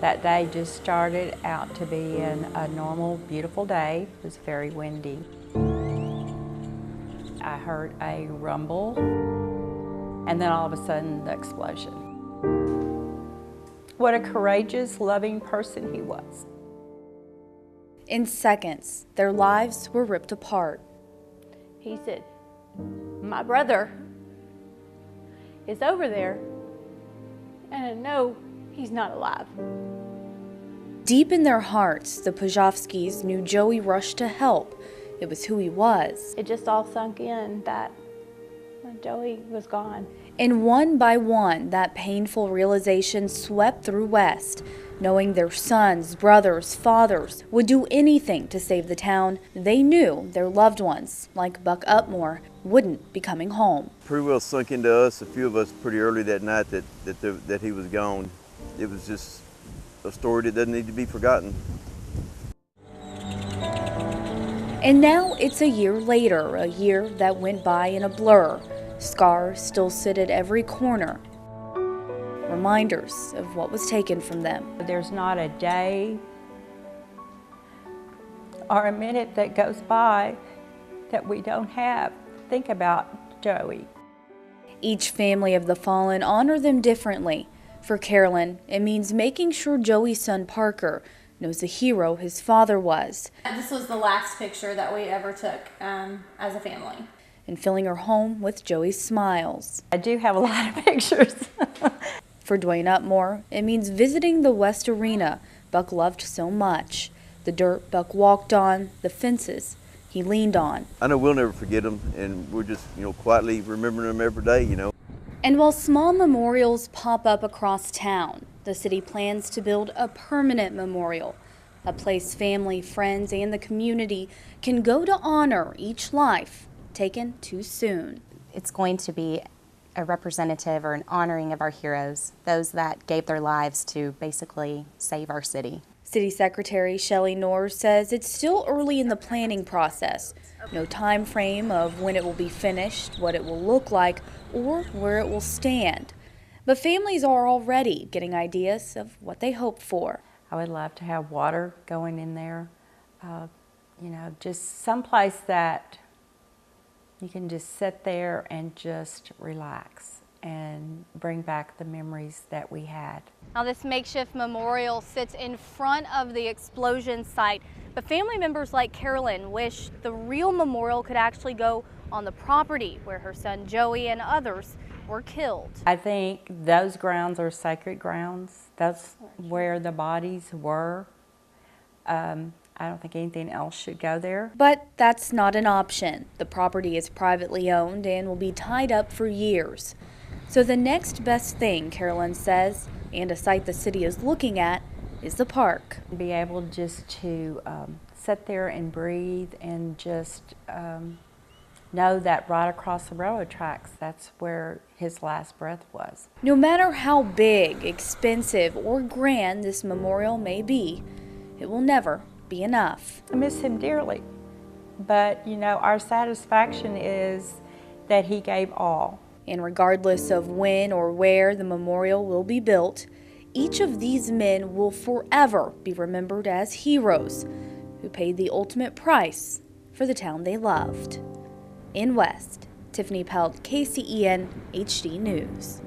That day just started out to be a normal, beautiful day. It was very windy. I heard a rumble, and then all of a sudden, the explosion. What a courageous, loving person he was. In seconds, their lives were ripped apart. He said, "My brother is over there, and I know he's not alive." Deep in their hearts, the Pajovskis knew Joey rushed to help. It was who he was. It just all sunk in that Joey was gone. And one by one, that painful realization swept through West. Knowing their sons, brothers, fathers would do anything to save the town, they knew their loved ones, like Buck Upmore, wouldn't be coming home. Pretty well sunk into us, a few of us pretty early that night that he was gone. It was just a story that doesn't need to be forgotten. And now it's a year later, a year that went by in a blur. Scars still sit at every corner. Reminders of what was taken from them. There's not a day or a minute that goes by that we don't think about Joey. Each family of the fallen honor them differently. For Carolyn, it means making sure Joey's son Parker knows the hero his father was. This was the last picture that we ever took as a family. And filling her home with Joey's smiles. I do have a lot of pictures. For Dwayne Upmore, it means visiting the West Arena Buck loved so much. The dirt Buck walked on, the fences he leaned on. I know we'll never forget him, and we're just, quietly remembering him every day, And while small memorials pop up across town, the city plans to build a permanent memorial, a place family, friends, and the community can go to honor each life taken too soon. It's going to be a representative or an honoring of our heroes, those that gave their lives to basically save our city. City Secretary Shelley Knorr says it's still early in the planning process. No time frame of when it will be finished, what it will look like, or where it will stand. But families are already getting ideas of what they hope for. I would love to have water going in there, just someplace that you can just sit there and just relax and bring back the memories that we had. Now, this makeshift memorial sits in front of the explosion site, but family members like Carolyn wish the real memorial could actually go on the property where her son Joey and others were killed. I think those grounds are sacred grounds. That's where the bodies were. I don't think anything else should go there. But that's not an option. The property is privately owned and will be tied up for years. So the next best thing, Carolyn says, and a site the city is looking at, is the park. Be able just to sit there and breathe and just know that right across the railroad tracks, that's where his last breath was. No matter how big, expensive, or grand this memorial may be, it will never be enough. I miss him dearly, but our satisfaction is that he gave all. And regardless of when or where the memorial will be built, each of these men will forever be remembered as heroes who paid the ultimate price for the town they loved. In West, Tiffany Pelt, KCEN HD News.